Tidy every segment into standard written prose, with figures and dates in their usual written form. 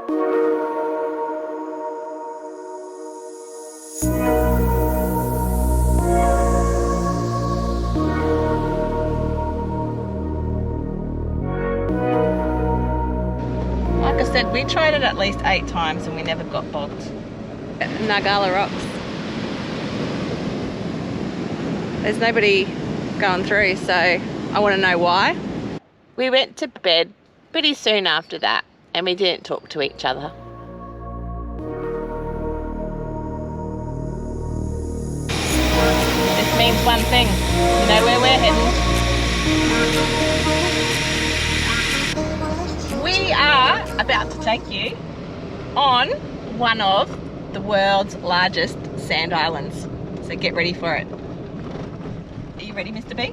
Like I said, we tried it at least 8 times and we never got bogged. Ngala Rocks. There's nobody going through, so I want to know why. We went to bed pretty soon after that and we didn't talk to each other. This means one thing. You know where we're heading? We are about to take you on one of the world's largest sand islands. So get ready for it. Are you ready, Mr. B?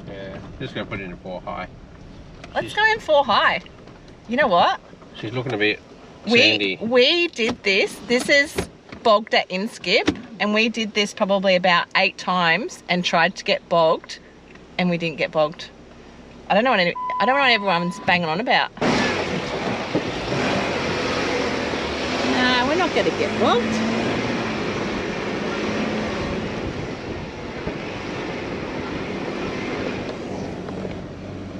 Yeah, just going to put it in 4 high. Let's go in 4 high. You know what? She's looking a bit sandy. We did this. This is bogged at Inskip, and we did this probably about 8 times and tried to get bogged, and we didn't get bogged. I don't know what everyone's banging on about. Nah, we're not going to get bogged.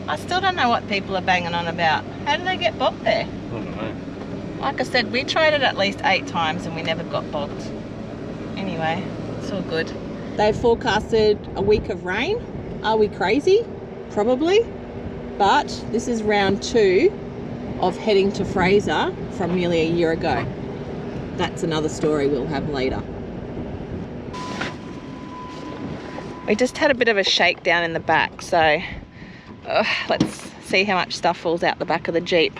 I still don't know what people are banging on about. How do they get bogged there? I don't know. Like I said, we tried it at least 8 times and we never got bogged. Anyway, it's all good. They've forecasted a week of rain. Are we crazy? Probably. But this is round 2 of heading to Fraser from nearly a year ago. That's another story we'll have later. We just had a bit of a shakedown in the back, so let's see how much stuff falls out the back of the Jeep.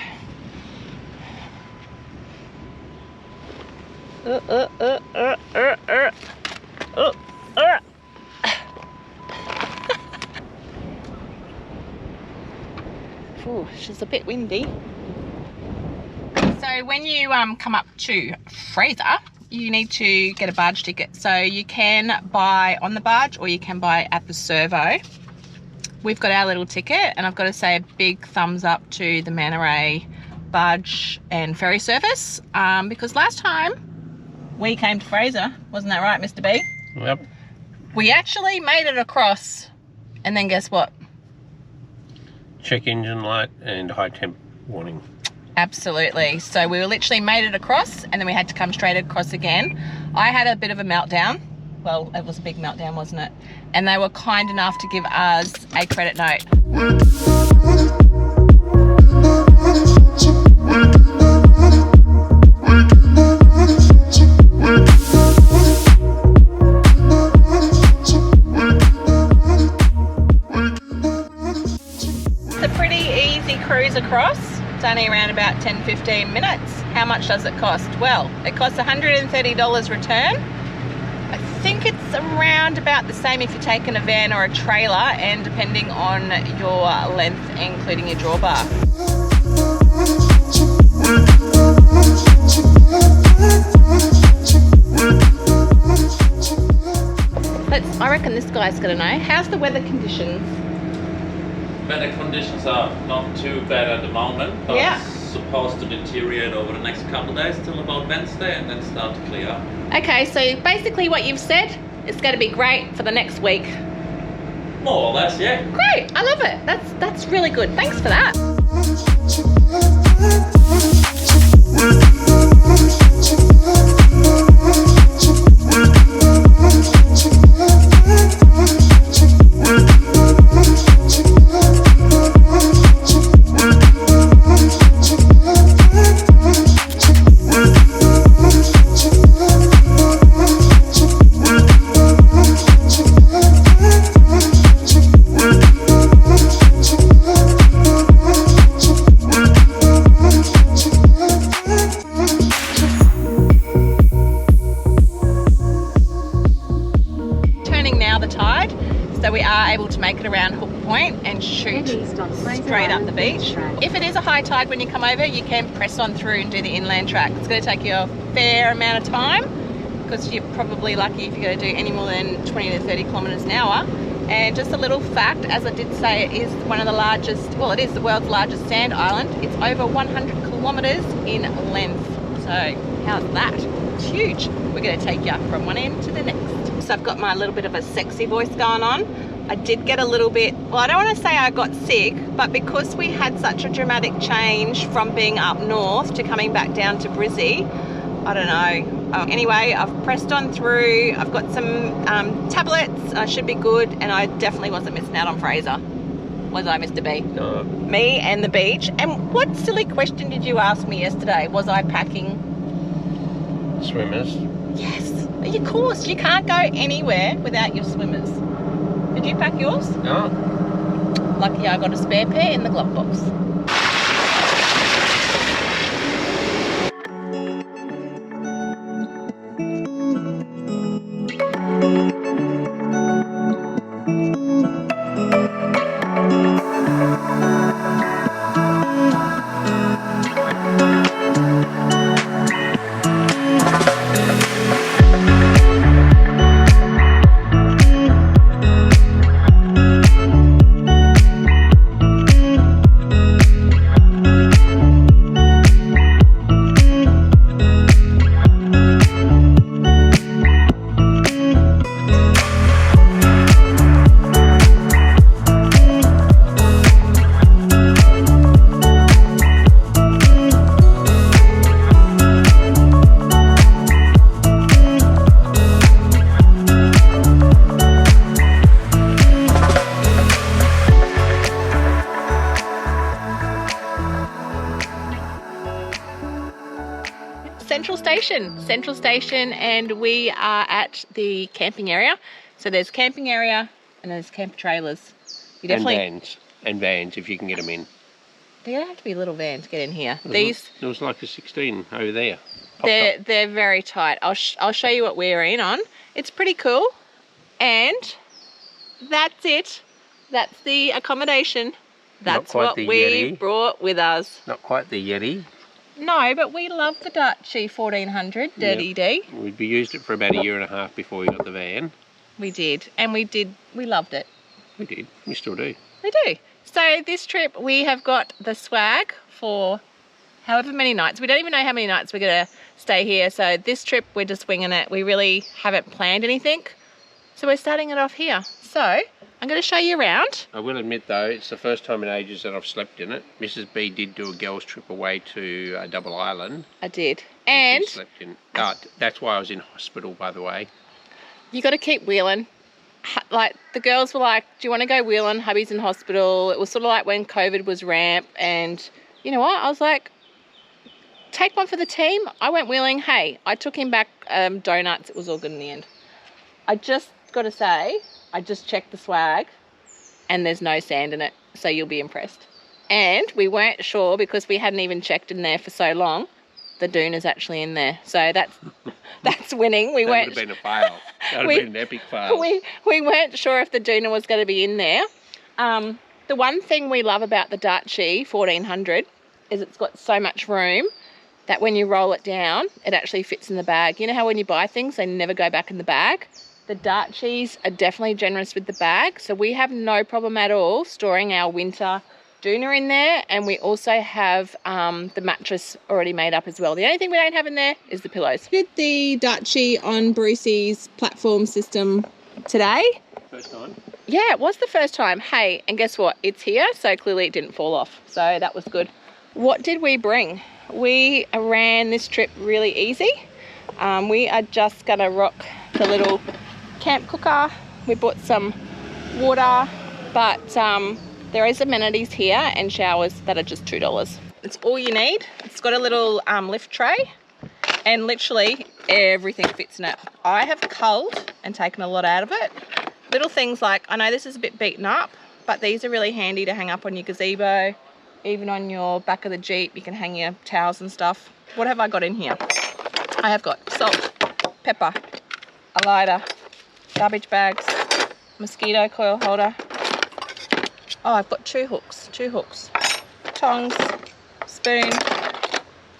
Ooh, she's a bit windy. So when you come up to Fraser, you need to get a barge ticket. So you can buy on the barge or you can buy at the servo. We've got our little ticket, and I've got to say a big thumbs up to the Manta Ray barge and ferry service, because last time we came to Fraser, wasn't that right, Mr. B? Yep. We actually made it across, and then guess what? Check engine light and high temp warning. Absolutely. So we literally made it across, and then we had to come straight across again. I had a bit of a meltdown. Well, it was a big meltdown, wasn't it? And they were kind enough to give us a credit note. It's a pretty easy cruise across. It's only around about 10-15 minutes. How much does it cost? Well, it costs $130 return. I think it's around about the same if you're taking a van or a trailer, and depending on your length, including your drawbar. I reckon this guy's gonna know. How's the weather conditions? Weather conditions are not too bad at the moment, but Yeah. it's supposed to deteriorate over the next couple of days till about Wednesday and then start to clear up. Okay, so basically what you've said, it's going to be great for the next week. More or less, yeah. Great, I love it. That's really good. Thanks for that. So we are able to make it around Hook Point and shoot straight up the beach. If it is a high tide when you come over, you can press on through and do the inland track. It's going to take you a fair amount of time because you're probably lucky if you're going to do any more than 20 to 30 kilometres an hour. And just a little fact, as I did say, it is one of the largest, well, it is the world's largest sand island. It's over 100 kilometres kilometres in length. So how's that? It's huge. We're going to take you from one end to the next. So I've got my little bit of a sexy voice going on. I did get a little bit, well, I don't want to say I got sick, but because we had such a dramatic change from being up north to coming back down to Brizzy, I don't know. Anyway, I've pressed on through. I've got some tablets. I should be good, and I definitely wasn't missing out on Fraser. Was I, Mr. B? No. Me and the beach. And what silly question did you ask me yesterday? Was I packing? Swimmers. Yes. Of course, you can't go anywhere without your swimmers. Did you pack yours? No. Lucky I got a spare pair in the glove box. Central Station, and we are at the camping area. So there's camping area and there's camp trailers. You definitely And vans if you can get them in. They don't have to be little vans to get in here. There was like a 16 over there. They're very tight. I'll show you what we're in on. It's pretty cool, and that's it. That's the accommodation. That's what we Yeti. brought with us. Not quite the Yeti. No, but we love the Dutchie 1400 Dirty D. We used it for about a year and a half before we got the van. We did, and we loved it. We did. We still do. We do. So this trip we have got the swag for however many nights. We don't even know how many nights we're going to stay here. So this trip we're just winging it. We really haven't planned anything. So we're starting it off here. So I'm going to show you around. I will admit though, it's the first time in ages that I've slept in it. Mrs. B did do a girls trip away to Double Island. I did. And she slept in. That's why I was in hospital, by the way. You got to keep wheeling. Like the girls were like, do you want to go wheeling? Hubby's in hospital. It was sort of like when COVID was ramp, and you know what? I was like, take one for the team. I went wheeling. Hey, I took him back donuts. It was all good in the end. I just got to say, I just checked the swag and there's no sand in it, so you'll be impressed. And we weren't sure because we hadn't even checked in there for so long. The dune is actually in there, so that's winning. That would have been a fail. That would have been an epic fail. We weren't sure if the dune was going to be in there. The one thing we love about the Dutchie 1400 is it's got so much room that when you roll it down, it actually fits in the bag. You know how when you buy things, they never go back in the bag? The Dutchies are definitely generous with the bag, so we have no problem at all storing our winter doona in there, and we also have the mattress already made up as well. The only thing we don't have in there is the pillows. Did the Dutchie on Brucey's platform system today. First time? Yeah, it was the first time. Hey, and guess what? It's here, so clearly it didn't fall off. So that was good. What did we bring? We ran this trip really easy. We are just going to rock the little camp cooker. We bought some water, but there is amenities here and showers that are just $2. It's all you need. It's got a little lift tray, and literally everything fits in it. I have culled and taken a lot out of it. Little things like, I know this is a bit beaten up, but these are really handy to hang up on your gazebo, even on your back of the Jeep. You can hang your towels and stuff. What have I got in here? I have got salt, pepper, a lighter, garbage bags, mosquito coil holder. Oh, I've got two hooks, tongs, spoon,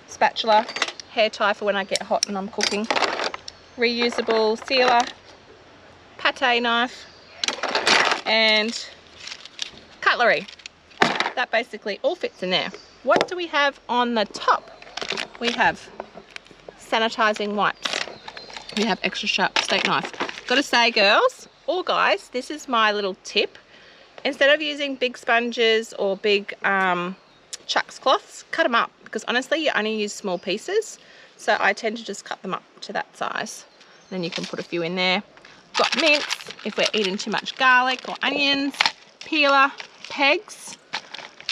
spatula, hair tie for when I get hot and I'm cooking, reusable sealer, pate knife, and cutlery. That basically all fits in there. what do we have on the top? We have sanitizing wipes. We have extra sharp steak knife. Gotta say, girls or guys, this is my little tip. Instead of using big sponges or big chucks cloths, cut them up, because honestly you only use small pieces, so I tend to just cut them up to that size. Then you can put a few in there. Got mince if we're eating too much garlic or onions, peeler, pegs.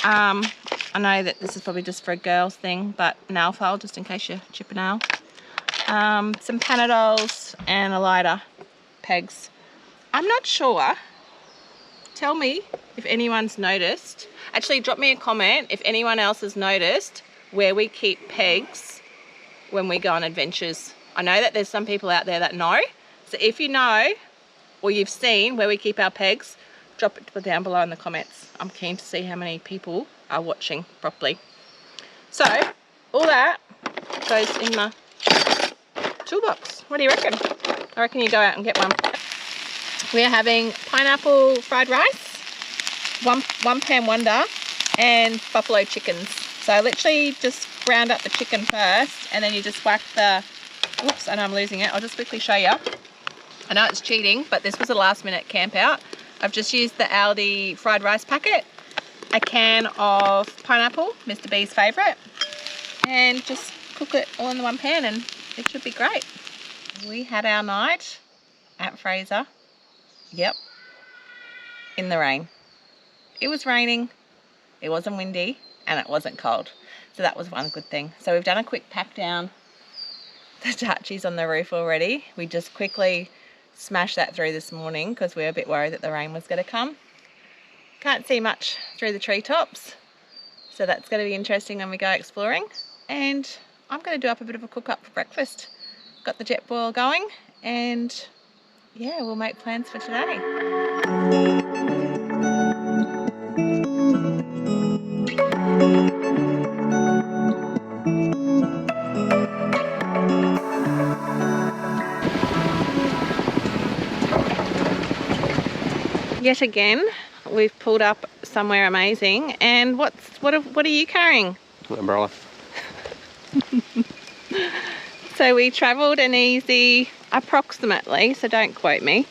I know that this is probably just for a girl's thing, but nail file just in case you chip a nail. Some Panadols and a lighter, pegs. I'm not sure. Tell me if anyone's noticed. Actually, drop me a comment if anyone else has noticed where we keep pegs when we go on adventures. I know that there's some people out there that know. So if you know or you've seen where we keep our pegs, drop it down below in the comments. I'm keen to see how many people are watching properly. So all that goes in my toolbox. What do you reckon? I reckon you go out and get one. We're having pineapple fried rice, one pan wonder, and buffalo chickens. So I literally just ground up the chicken first, and then you just whack the, whoops, I know I'm losing it. I'll just quickly show you. I know it's cheating, but this was a last minute camp out. I've just used the Aldi fried rice packet, a can of pineapple, Mr. B's favourite, and just cook it all in the one pan and it should be great. We had our night at Fraser, yep, in the rain. It was raining, it wasn't windy, and it wasn't cold. So that was one good thing. So we've done a quick pack down. The Dutchies on the roof already. We just quickly smashed that through this morning because we were a bit worried that the rain was going to come. Can't see much through the treetops, so that's going to be interesting when we go exploring. And I'm going to do up a bit of a cook up for breakfast. Got the jet boil going, and yeah, we'll make plans for today. Yet again, we've pulled up somewhere amazing. And what are you carrying? Umbrella. So we travelled an easy, approximately, so don't quote me,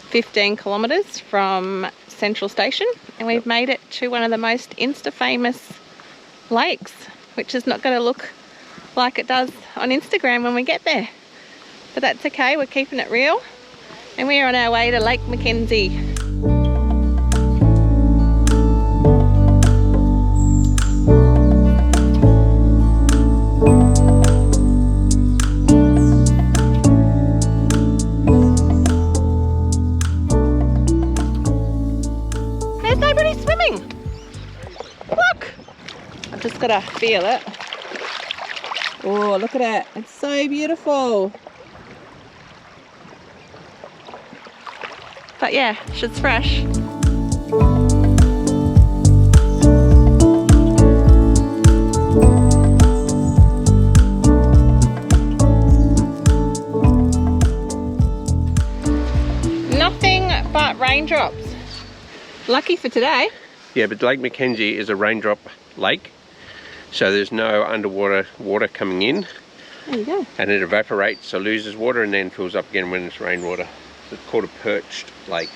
15 kilometres from Central Station, and we've made it to one of the most Insta-famous lakes, which is not going to look like it does on Instagram when we get there. But that's okay, we're keeping it real. And we're on our way to Lake Mckenzie. There's nobody swimming. Look! I've just got to feel it. Oh, look at it. It's so beautiful. But yeah, shit's fresh. Nothing but raindrops. Lucky for today. Yeah, but Lake Mckenzie is a raindrop lake, so there's no underwater water coming in. There you go. And it evaporates, so loses water and then fills up again when it's rainwater. It's called a perched lake.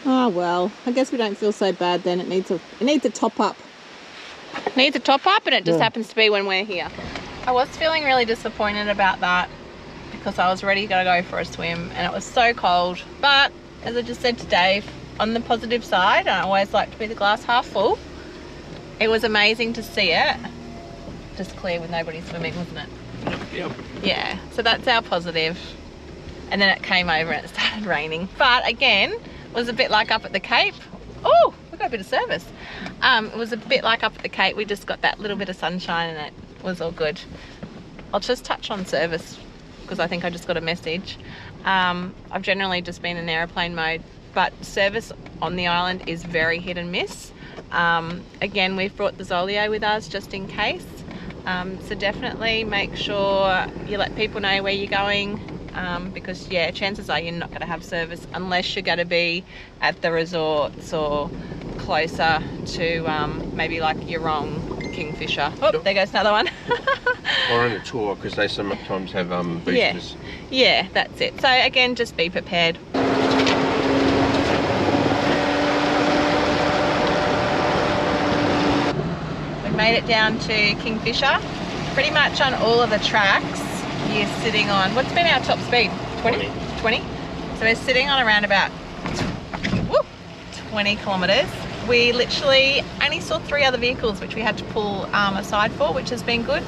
Oh well, I guess we don't feel so bad then. It needs a top up. It needs a top up, and it just happens to be when we're here. I was feeling really disappointed about that because I was ready to go for a swim and it was so cold. But as I just said to Dave, on the positive side, I always like to be the glass half full. It was amazing to see it. Just clear with nobody swimming, wasn't it? Yep. Yeah, so that's our positive. And then it came over and it started raining. But again, it was a bit like up at the Cape. Oh, we got a bit of service. It was a bit like up at the Cape. We just got that little bit of sunshine and it was all good. I'll just touch on service because I think I just got a message. I've generally just been in airplane mode, but service on the island is very hit and miss. Again, we've brought the Zolio with us just in case. So definitely make sure you let people know where you're going. Because yeah, chances are you're not going to have service unless you're going to be at the resorts or closer to maybe like Eurong kingfisher. Oh, there goes another one. Or on a tour, because they sometimes have boosters. Yeah, that's it. So again, just be prepared. We've made it down to Kingfisher. Pretty much on all of the tracks, you're sitting on, what's been our top speed? 20? 20? So we're sitting on around about 20 kilometres. We literally only saw 3 other vehicles which we had to pull aside for, which has been good.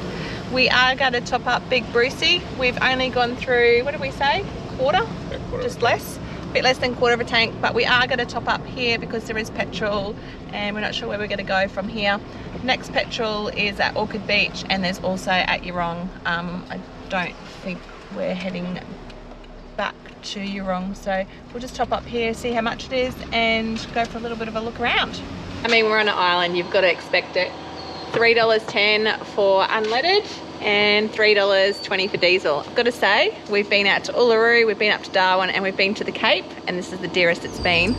We are going to top up Big Brucey. We've only gone through, what did we say? Quarter? Just less. A bit less than quarter of a tank, but we are going to top up here because there is petrol and we're not sure where we're going to go from here. Next petrol is at Orchid Beach and there's also at Yurong. I don't think we're heading back to Yurong, so we'll just top up here, see how much it is and go for a little bit of a look around. I mean, we're on an island, you've got to expect it. $3.10 for unleaded and $3.20 for diesel. I've got to say, we've been out to Uluru, we've been up to Darwin and we've been to the Cape and this is the dearest it's been.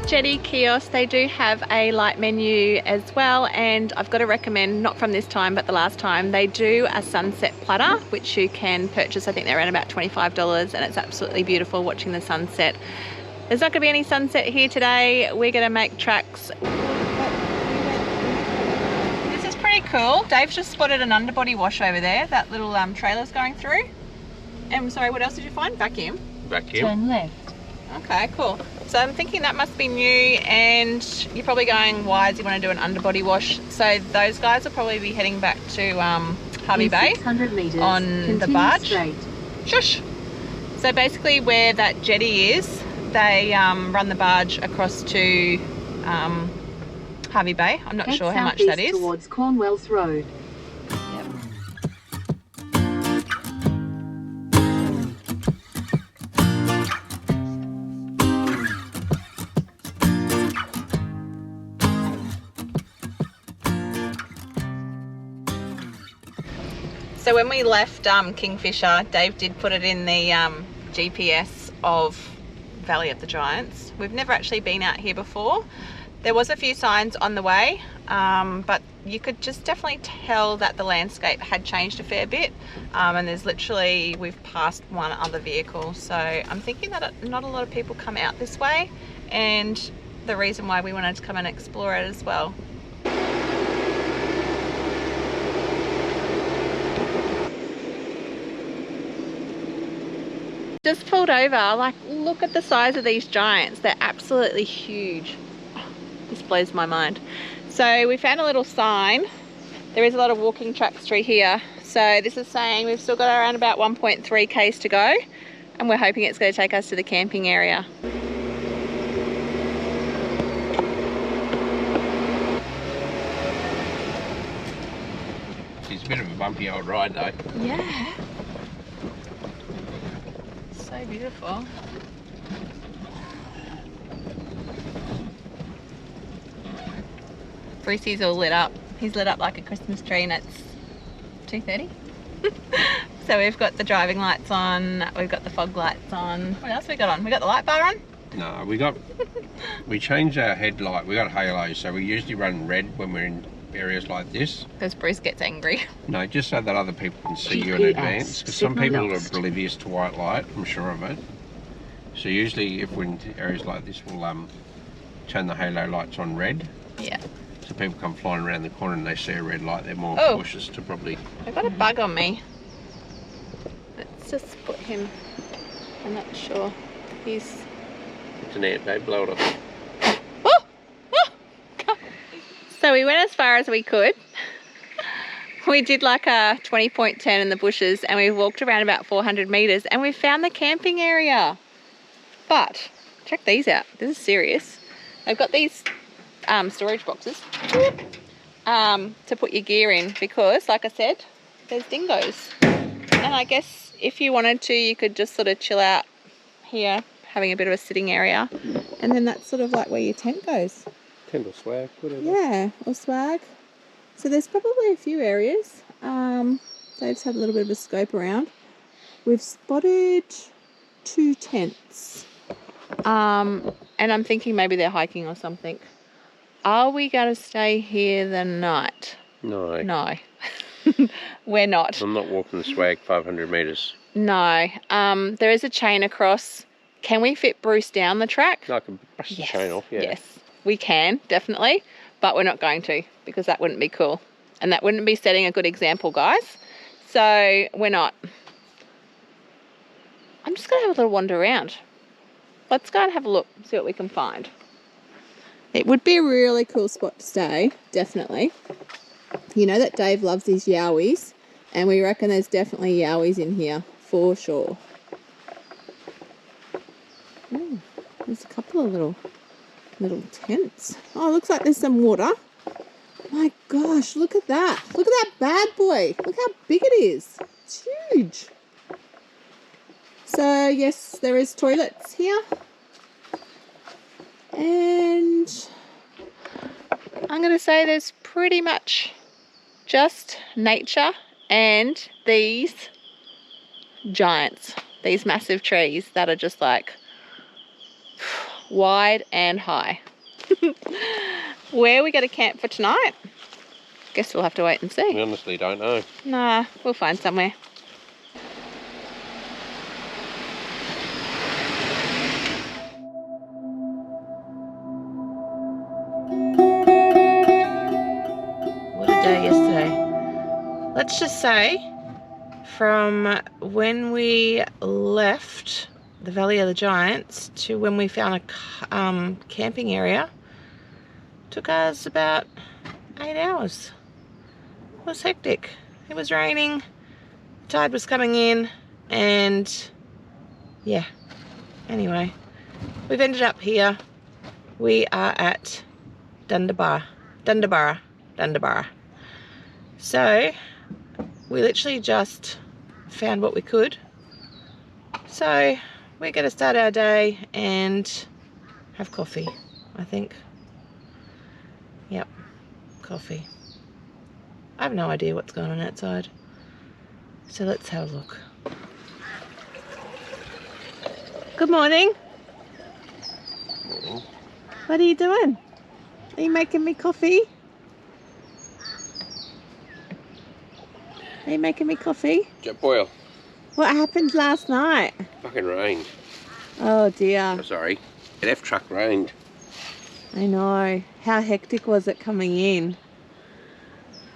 Jetty kiosk, they do have a light menu as well, and I've got to recommend, not from this time but the last time, they do a sunset platter which you can purchase. I think they're around about $25 and it's absolutely beautiful watching the sunset. There's not going to be any sunset here today. We're going to make tracks. This is pretty cool. Dave's just spotted an underbody wash over there, that little trailer's going through. And sorry, what else did you find? Vacuum? Vacuum. Turn left. Okay, cool. So I'm thinking that must be new and you're probably going, why does he want to do an underbody wash? So those guys will probably be heading back to Harvey Bay on the barge. Straight. Shush! So basically where that jetty is, they run the barge across to Harvey Bay. I'm not sure how much that is. Towards Cornwells Road. So when we left Kingfisher, Dave did put it in the GPS of Valley of the Giants. We've never actually been out here before. There was a few signs on the way, but you could just definitely tell that the landscape had changed a fair bit. And there's literally, we've passed one other vehicle. So I'm thinking that not a lot of people come out this way, and the reason why we wanted to come and explore it as well. Just pulled over, like, look at the size of these giants. They're absolutely huge. This blows my mind. So we found a little sign. There is a lot of walking tracks through here. So this is saying we've still got around about 1.3 k's to go, and we're hoping it's going to take us to the camping area. It's a bit of a bumpy old ride though. Yeah. So beautiful. Brucey's all lit up. He's lit up like a Christmas tree and it's 2:30. So we've got the driving lights on, we've got the fog lights on. What else we got on? We got the light bar on? No, we changed our headlight. We got halo, so we usually run red when we're in areas like this. Because Bruce gets angry. No, just so that other people can see you in advance. Because some people are oblivious to white light, I'm sure of it. So usually if we're in areas like this, we'll turn the halo lights on red. Yeah. So people come flying around the corner and they see a red light, they're more cautious to probably... I've got a bug on me. Let's just put him, I'm not sure. He's... It's an ant, they blow it off. So we went as far as we could. We did like a 20.10 in the bushes and we walked around about 400 meters and we found the camping area. But check these out, this is serious. I've got these storage boxes to put your gear in because, like I said, there's dingoes. And I guess if you wanted to, you could just sort of chill out here, having a bit of a sitting area. And then that's sort of like where your tent goes. Tent or swag, whatever. Yeah, or swag. So there's probably a few areas. Dave's had a little bit of a scope around. We've spotted 2 tents. And I'm thinking maybe they're hiking or something. Are we going to stay here the night? No. No. We're not. I'm not walking the swag 500 metres. No. There is a chain across. Can we fit Bruce down the track? No, I can brush the chain off, yeah. Yes, we can, definitely. But we're not going to, because that wouldn't be cool. And that wouldn't be setting a good example, guys. So we're not. I'm just going to have a little wander around. Let's go and have a look, see what we can find. It would be a really cool spot to stay, definitely. You know that Dave loves his yowies, and we reckon there's definitely yowies in here, for sure. Ooh, there's a couple of little tents. Oh, looks like there's some water. My gosh, look at that. Look at that bad boy. Look how big it is. It's huge. So, yes, there is toilets here. And I'm going to say there's pretty much just nature and these giants, these massive trees that are just like wide and high. Where are we going to camp for tonight? Guess we'll have to wait and see. We honestly don't know. Nah, we'll find somewhere. What a day yesterday. Let's just say from when we left the Valley of the Giants to when we found a camping area took us about 8 hours. It was hectic. It was raining, the tide was coming in, and yeah. Anyway, we've ended up here. We are at Dundabara. So we literally just found what we could. So we're going to start our day and have coffee, I think. Yep, coffee. I have no idea what's going on outside. So let's have a look. Good morning. Morning. What are you doing? Are you making me coffee? Are you making me coffee? Jet boil. What happened last night? Fucking rained. Oh dear. Oh, sorry. An F truck rained. I know. How hectic was it coming in?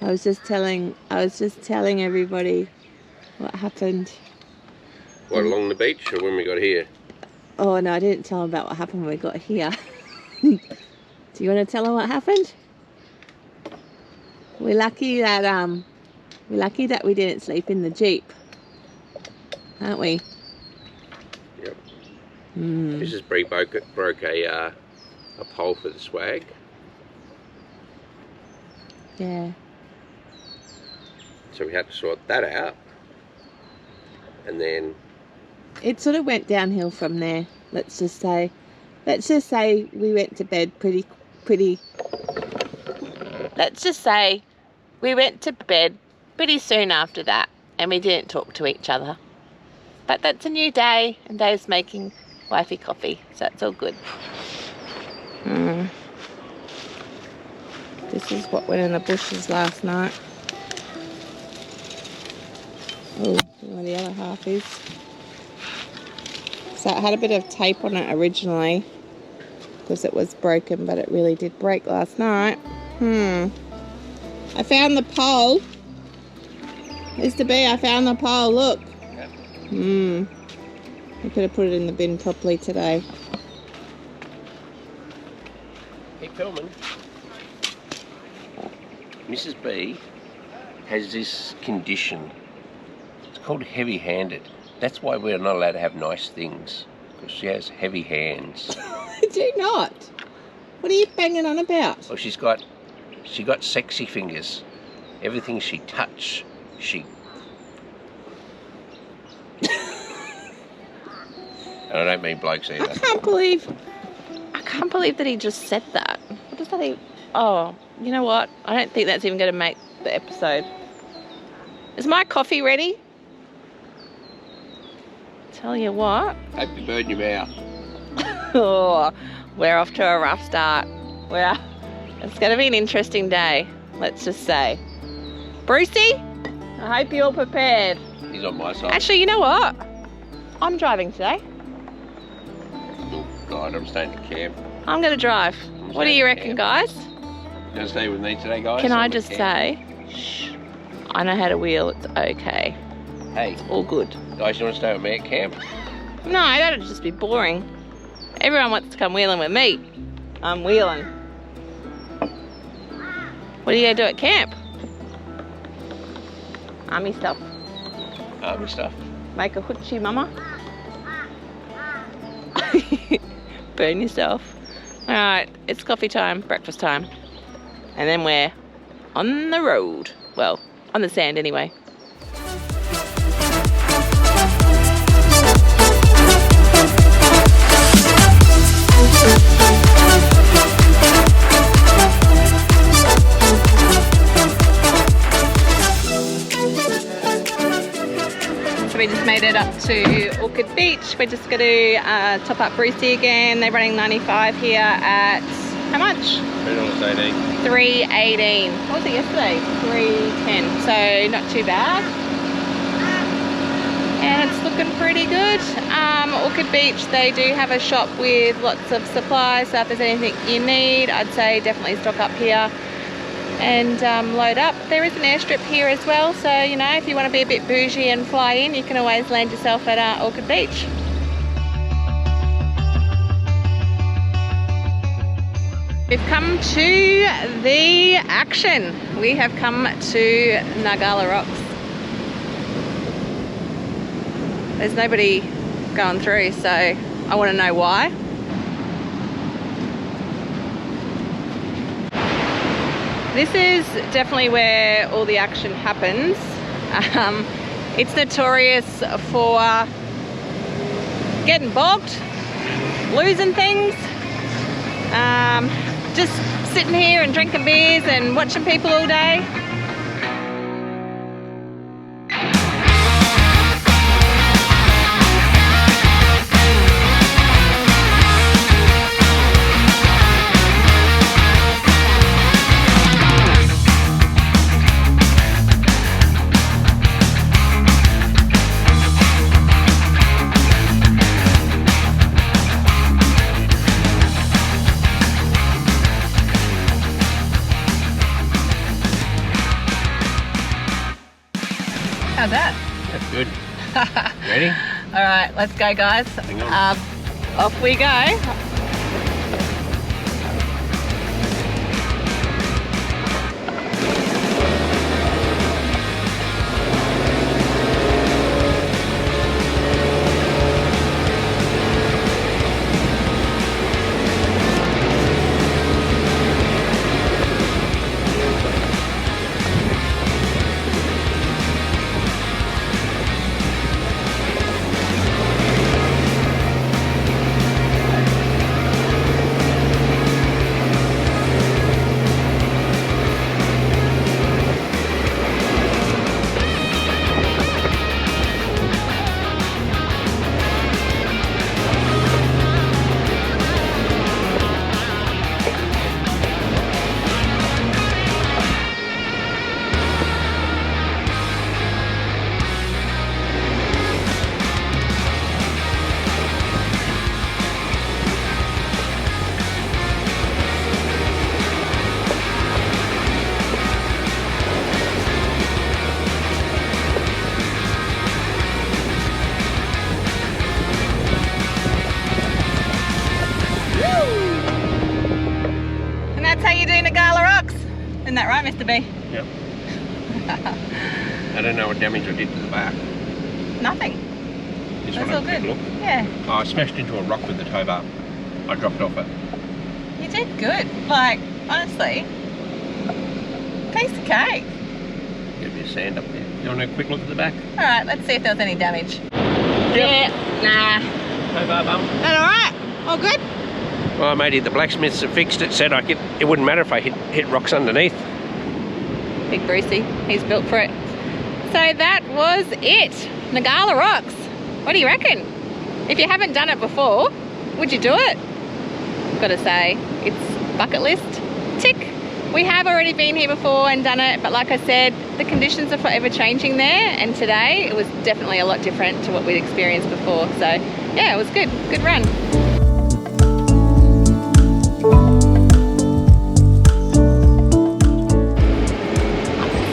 I was just telling everybody what happened. What, along the beach or when we got here? Oh no, I didn't tell them about what happened when we got here. Do you want to tell them what happened? We're lucky that we didn't sleep in the Jeep, aren't we? Yep. Mm. This is Bree broke a pole for the swag. Yeah. So we had to sort that out. And then It sort of went downhill from there. Let's just say we went to bed pretty. Let's just say we went to bed pretty soon after that, and we didn't talk to each other. But that's a new day, and Dave's making wifey coffee, so it's all good. This is what went in the bushes last night. Oh, where the other half is. So it had a bit of tape on it originally because it was broken, but it really did break last night. I found the pole. Mr. B, I found the pole, look. We could have put it in the bin properly today. keep filming. Mrs. B has this condition. It's called heavy-handed. That's why we're not allowed to have nice things, because she has heavy hands. I do not. What are you banging on about? Well, she got sexy fingers. Everything she touched, she And I don't mean blokes either. I can't believe that he just said that. What does that even... Oh, you know what? I don't think that's even going to make the episode. Is my coffee ready? Tell you what. Hope you burn your mouth. Oh, we're off to a rough start. It's going to be an interesting day, let's just say. Brucey, I hope you're prepared. He's on my side. Actually, you know what? I'm driving today. Oh, God, I'm staying at camp. I'm going to drive. What do you reckon, guys? You going to stay with me today, guys? Can I just say, shh, I know how to wheel. It's okay. Hey. It's all good. Guys, you want to stay with me at camp? No, that'd just be boring. Everyone wants to come wheeling with me. I'm wheeling. What are you going to do at camp? Army stuff. Army stuff. Make a hoochie, mama. Burn yourself. Alright, it's coffee time, breakfast time. And then we're on the road. Well, on the sand anyway. So we just made it up to Orchid Beach. We're just going to top up Brucey again. They're running 95 here at, how much? $3.18. $3.18. What was it yesterday? $3.10. So not too bad. And it's looking pretty good. Orchid Beach, they do have a shop with lots of supplies. So if there's anything you need, I'd say definitely stock up here and load up. There is an airstrip here as well, so you know, if you want to be a bit bougie and fly in, you can always land yourself at Orchid Beach. We've come to the action. We have come to Ngala Rocks. There's nobody going through, so I want to know why. This is definitely where all the action happens. It's notorious for getting bogged, losing things, just sitting here and drinking beers and watching people all day. How's that? That's good. Ready? All right, let's go, guys. Hang on. Off we go. Ngala Rocks. Isn't that right, Mr. B? Yep. I don't know what damage I did to the back. Nothing. Just That's want all to have a good. quick look. Yeah. Oh, I smashed into a rock with the tow bar. I dropped off it. You did good. Like, honestly, piece of cake. Get a bit of sand up there. You want a quick look at the back? All right, let's see if there was any damage. Yeah, nah. Tow bar bump. That all right? All good? Well, matey, the blacksmiths that fixed it said it wouldn't matter if I hit rocks underneath. Big Brucey, he's built for it. So that was it. Ngala Rocks. What do you reckon? If you haven't done it before, would you do it? Gotta say, it's bucket list tick. We have already been here before and done it, but like I said, the conditions are forever changing there, and today it was definitely a lot different to what we'd experienced before. So yeah, it was good. Good run.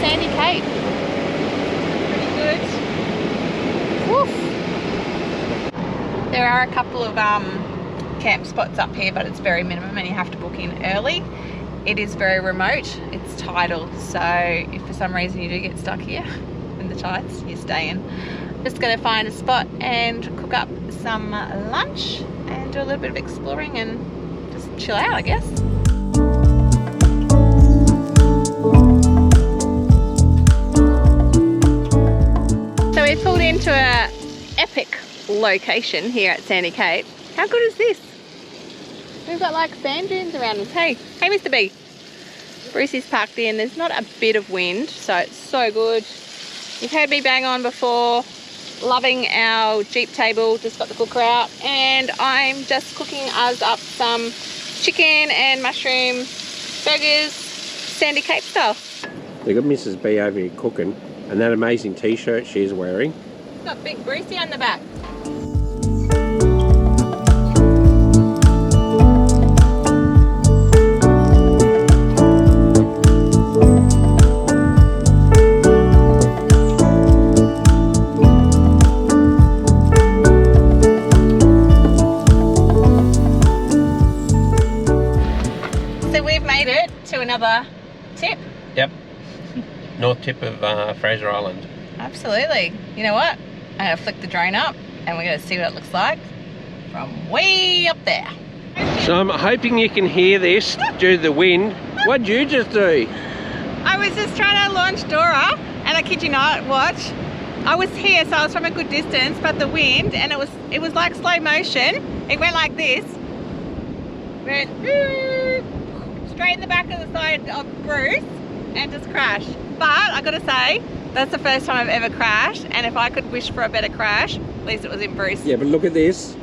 Sandy Cape. Pretty good. Woof. There are a couple of camp spots up here, but it's very minimum and you have to book in early. It is very remote, it's tidal, so if for some reason you do get stuck here in the tides, you stay in. Just going to find a spot and cook up some lunch and do a little bit of exploring and just chill out, I guess. So we pulled into an epic location here at Sandy Cape. How good is this? We've got like sand dunes around us. Hey Mr. B. Brucey's parked in. There's not a bit of wind, so it's so good. You've heard me bang on before. Loving our Jeep table. Just got the cooker out and I'm just cooking us up some chicken and mushroom burgers, Sandy Cape style. We've got Mrs. B over here cooking, and that amazing t-shirt she's wearing. It's got big Brucey on the back. Another tip. Yep. North tip of Fraser Island. Absolutely. You know what? I'm going to flick the drone up and we're going to see what it looks like from way up there. So I'm hoping you can hear this due to the wind. What'd you just do? I was just trying to launch Dora, and I kid you not, watch. I was here, so I was from a good distance, but the wind, and it was like slow motion. It went like this. Went straight in the back of the side of Bruce and just crashed. But I gotta say, that's the first time I've ever crashed, and if I could wish for a better crash, at least it was in Bruce. Yeah, but look at this.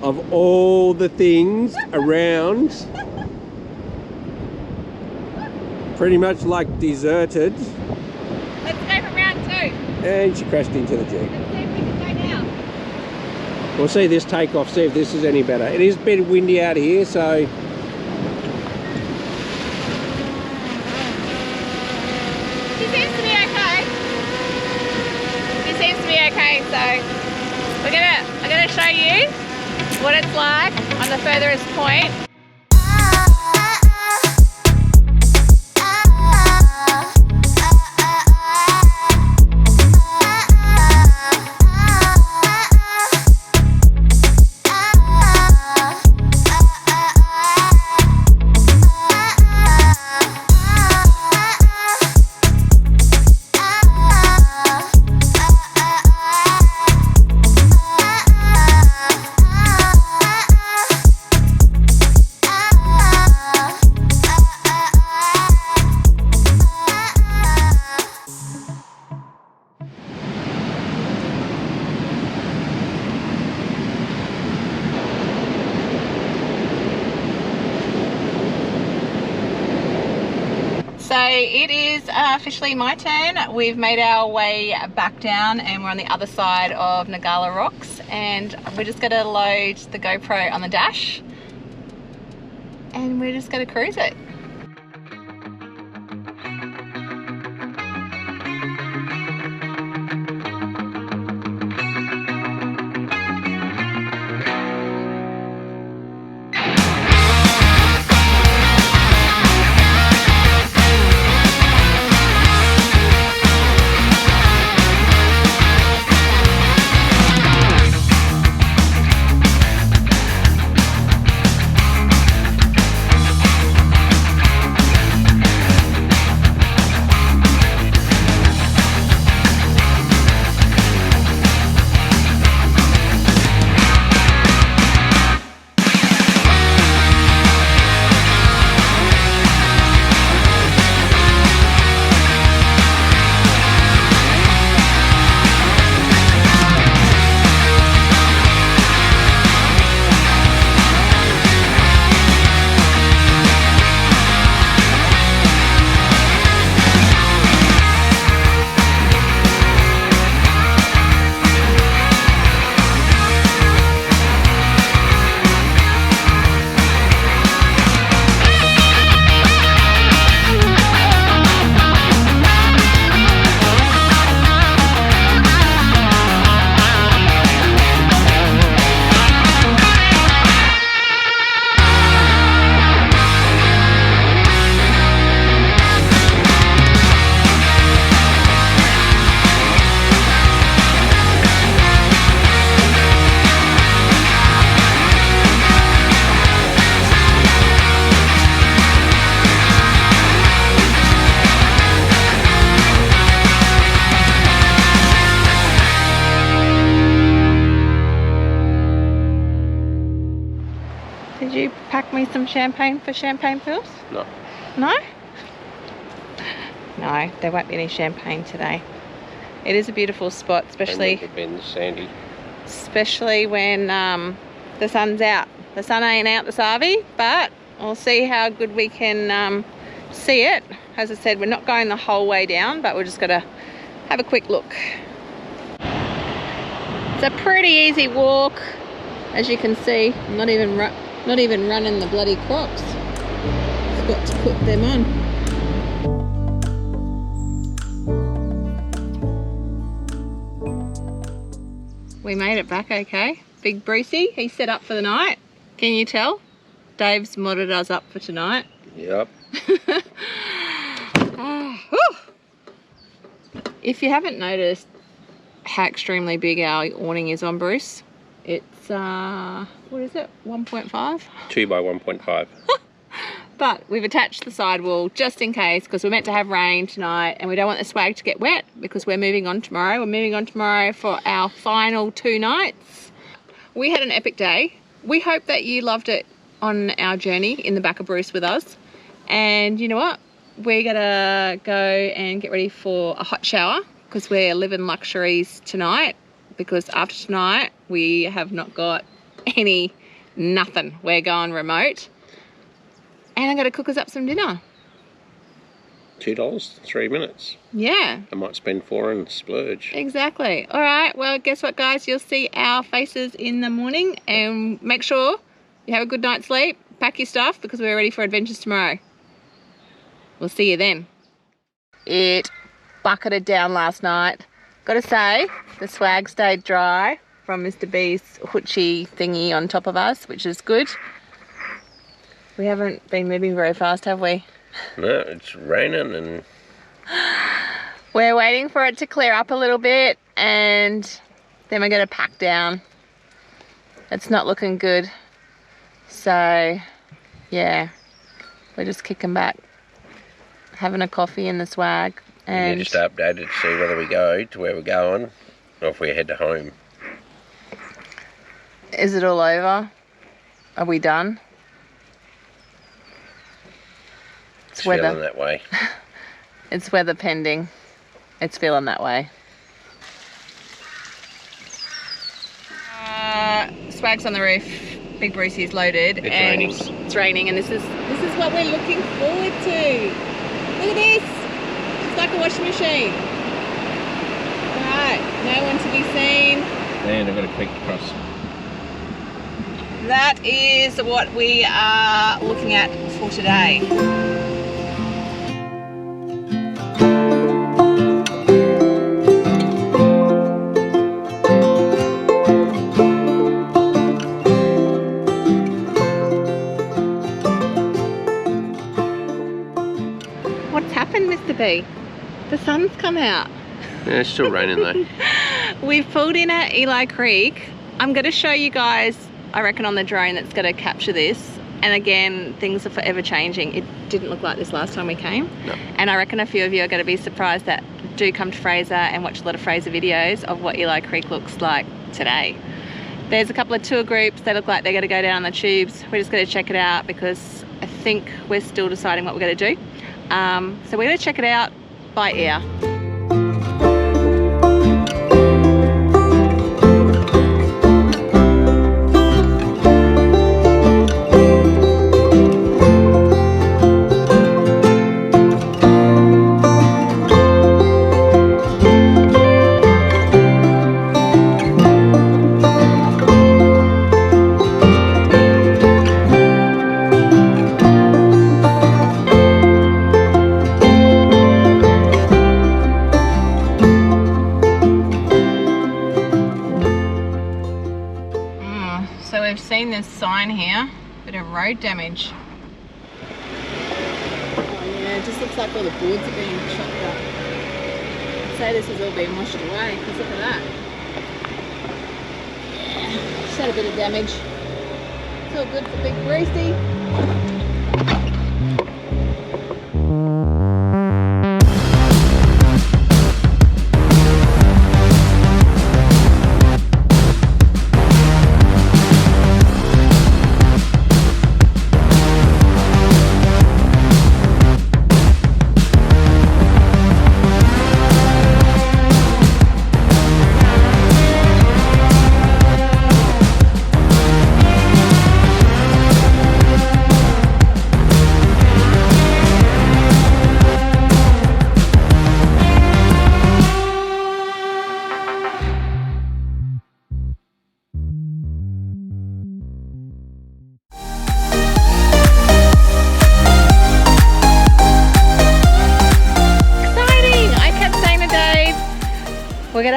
Of all the things around, pretty much like deserted. Let's go for round 2. And she crashed into the Jeep. Let's see if we can go now. We'll see this take off, see if this is any better. It is a bit windy out here, so She seems to be okay. She seems to be okay, so I'm gonna show you what it's like on the furthest point. So it is officially my turn. We've made our way back down and we're on the other side of Ngala Rocks, and we're just gonna load the GoPro on the dash and we're just gonna cruise it. pack me some champagne for champagne pills? No. No? No, there won't be any champagne today. It is a beautiful spot, especially sandy. Especially when the sun's out. The sun ain't out this RV, but we'll see how good we can see it. As I said, we're not going the whole way down, but we're just gonna have a quick look. It's a pretty easy walk, as you can see. I'm not even running the bloody Crocs. Forgot to put them on. We made it back okay. Big Brucey, he's set up for the night. Can you tell? Dave's modded us up for tonight. Yep. If you haven't noticed how extremely big our awning is on Bruce, it's, what is it, 1.5? 2 by 1.5. But we've attached the sidewall just in case, because we're meant to have rain tonight and we don't want the swag to get wet because we're moving on tomorrow. We're moving on tomorrow for our final 2 nights. We had an epic day. We hope that you loved it on our journey in the back of Bruce with us. And you know what? We're gonna go and get ready for a hot shower because we're living luxuries tonight, because after tonight we have not got nothing. We're going remote. And I'm gonna cook us up some dinner. $2, 3 minutes. Yeah. I might spend 4 and splurge. Exactly. All right, well, guess what, guys? You'll see our faces in the morning, and make sure you have a good night's sleep. Pack your stuff because we're ready for adventures tomorrow. We'll see you then. It bucketed down last night. Gotta say, the swag stayed dry from Mr. B's hoochie thingy on top of us, which is good. We haven't been moving very fast, have we? No, it's raining and... We're waiting for it to clear up a little bit and then we're going to pack down. It's not looking good. So, yeah, we're just kicking back, having a coffee in the swag. And you just updated to see whether we go to where we're going or if we head to home. Is it all over? Are we done? It's feeling that way. It's weather pending. It's feeling that way. Swag's on the roof. Big Brucey's loaded. It's raining. It's raining, and this is what we're looking forward to. Look at this. It's like a washing machine. Right, no one to be seen. And I've got a creek to cross. That is what we are looking at for today. What's happened, Mr. B? The sun's come out. Yeah, it's still raining though. We've pulled in at Eli Creek. I'm going to show you guys, I reckon, on the drone that's going to capture this. And again, things are forever changing. It didn't look like this last time we came. No. And I reckon a few of you are going to be surprised that do come to Fraser and watch a lot of Fraser videos of what Eli Creek looks like today. There's a couple of tour groups that look like they're going to go down the tubes. We're just going to check it out because I think we're still deciding what we're going to do. So we're going to check it out by ear. This sign here, bit of road damage. Oh yeah, it just looks like all the boards are being chopped up. I'd say this has all been washed away, because look at that. Yeah, just had a bit of damage. It's all good for Big Brucey.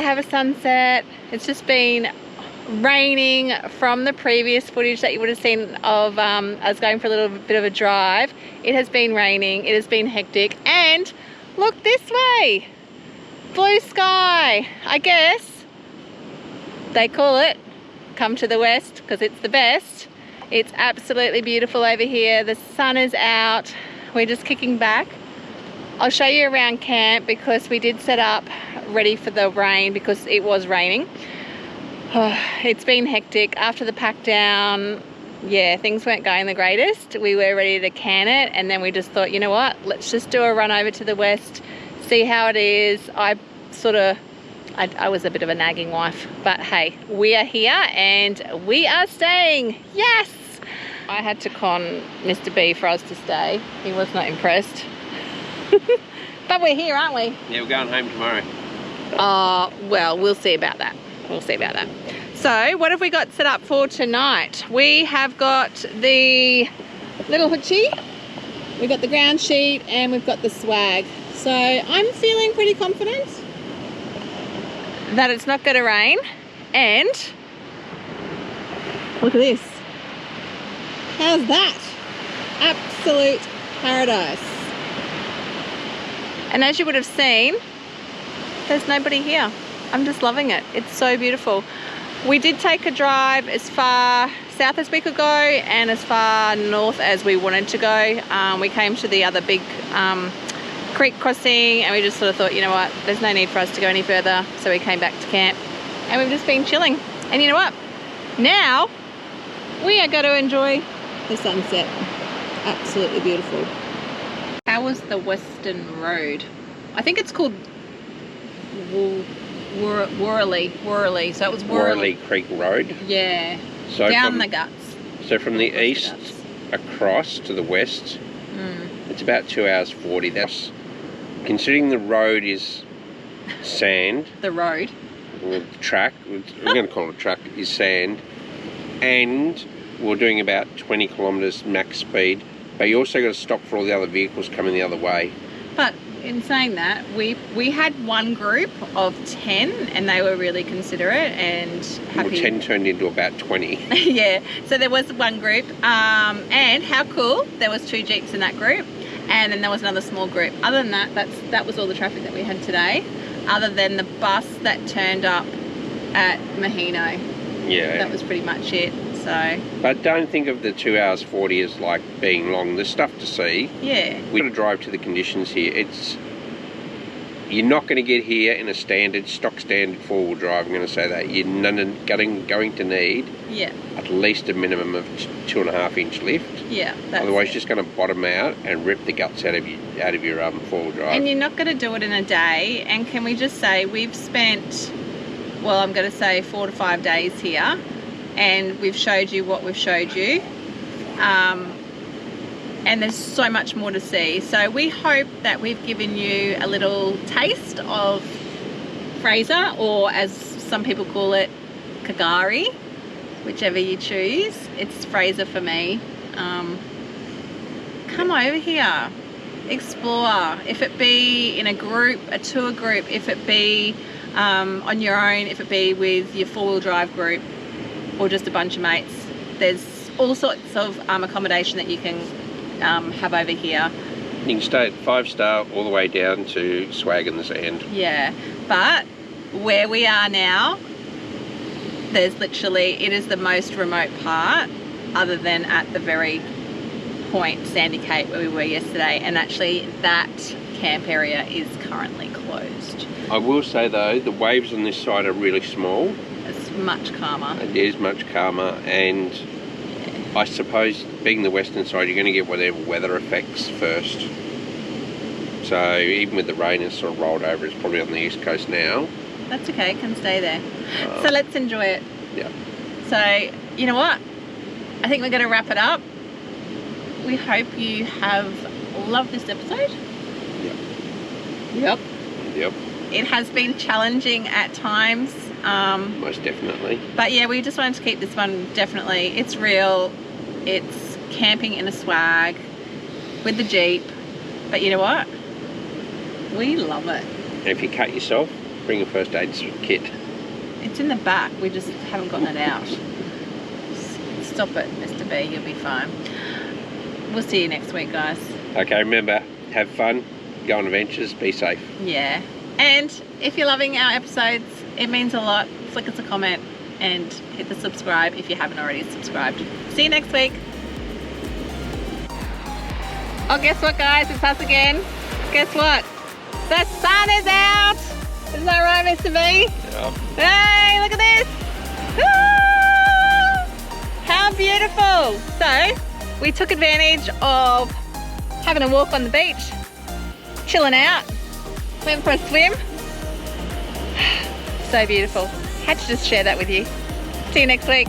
have a sunset. It's just been raining from the previous footage that you would have seen of us going for a little bit of a drive. It has been raining, it has been hectic, and look this way, blue sky. I guess they call it come to the west because it's the best. It's absolutely beautiful over here. The sun is out. We're just kicking back. I'll show you around camp because we did set up ready for the rain because it was raining. It's been hectic after the pack down. Yeah, things weren't going the greatest. We were ready to can it, and then we just thought, you know what, let's just do a run over to the west, see how it is. I was a bit of a nagging wife, but hey, we are here and we are staying. Yes! I had to con Mr. B for us to stay. He was not impressed. But we're here, aren't we? Yeah, we're going home tomorrow. Well, we'll see about that. We'll see about that. So, what have we got set up for tonight? We have got the little hoochie, we've got the ground sheet, and we've got the swag. So, I'm feeling pretty confident that it's not going to rain. And look at this. How's that? Absolute paradise. And as you would have seen, there's nobody here. I'm just loving it. It's so beautiful. We did take a drive as far south as we could go and as far north as we wanted to go. We came to the other big creek crossing, and we just sort of thought, you know what, there's no need for us to go any further. So we came back to camp and we've just been chilling. And you know what? Now we are going to enjoy the sunset. Absolutely beautiful. How was the Western Road? I think it's called Worley. So it was Worley Creek Road. Yeah. So down the guts. So from the east across to the west, it's about 2 hours 40. That's considering the road is sand. The road. Well, the track, we're going to call it a track, is sand, and we're doing about 20 kilometres max speed. But you also got to stop for all the other vehicles coming the other way. But in saying that, we had one group of 10 and they were really considerate and happy. Well, 10 turned into about 20. Yeah, so there was one group, and how cool, there was 2 Jeeps in that group, and then there was another small group. Other than that, that was all the traffic that we had today, other than the bus that turned up at Mahino. Yeah. That was pretty much it. So. But don't think of the 2 hours 40 as like being long. There's stuff to see. Yeah. We've got to drive to the conditions here. You're not going to get here in a stock standard four-wheel drive. I'm going to say that. You're going to need at least a minimum of 2.5 inch lift. Yeah. Otherwise, you're just going to bottom out and rip the guts out of your four-wheel drive. And you're not going to do it in a day. And can we just say we've spent, well, I'm going to say 4 to 5 days here. And we've showed you what we've showed you, and there's so much more to see. So we hope that we've given you a little taste of Fraser, or as some people call it, Kagari, whichever you choose. It's Fraser for me. Come over here, explore. If it be in a group, a tour group, if it be on your own, if it be with your four-wheel drive group, or just a bunch of mates. There's all sorts of accommodation that you can have over here. You can stay at 5-star all the way down to swag in the sand. Yeah, but where we are now, there's literally, it is the most remote part other than at the very point, Sandy Cape, where we were yesterday, and actually that camp area is currently closed. I will say though, the waves on this side are really small. It's much calmer. It is much calmer, and I suppose being the western side, you're going to get whatever weather effects first. So even with the rain it's sort of rolled over, it's probably on the east coast now. That's okay, it can stay there. So let's enjoy it. Yeah. So, you know what? I think we're going to wrap it up. We hope you have loved this episode. Yep. It has been challenging at times. Most definitely. But yeah, we just wanted to keep this one definitely. It's real. It's camping in a swag with the Jeep. But you know what? We love it. And if you cut yourself, Bring a first aid kit. It's in the back, we just haven't gotten it out. Stop it, Mr. B, you'll be fine. We'll see you next week, guys. Okay, remember, have fun, go on adventures, be safe. Yeah. And if you're loving our episodes, it means a lot. Flick us a comment and hit the subscribe if you haven't already subscribed. See you next week. Oh, guess what, guys? It's us again. Guess what? The sun is out. Is that right, Mr. B? Yeah. Hey, look at this. Ah, how beautiful. So, we took advantage of having a walk on the beach, chilling out, went for a swim. So beautiful. Had to just share that with you. See you next week.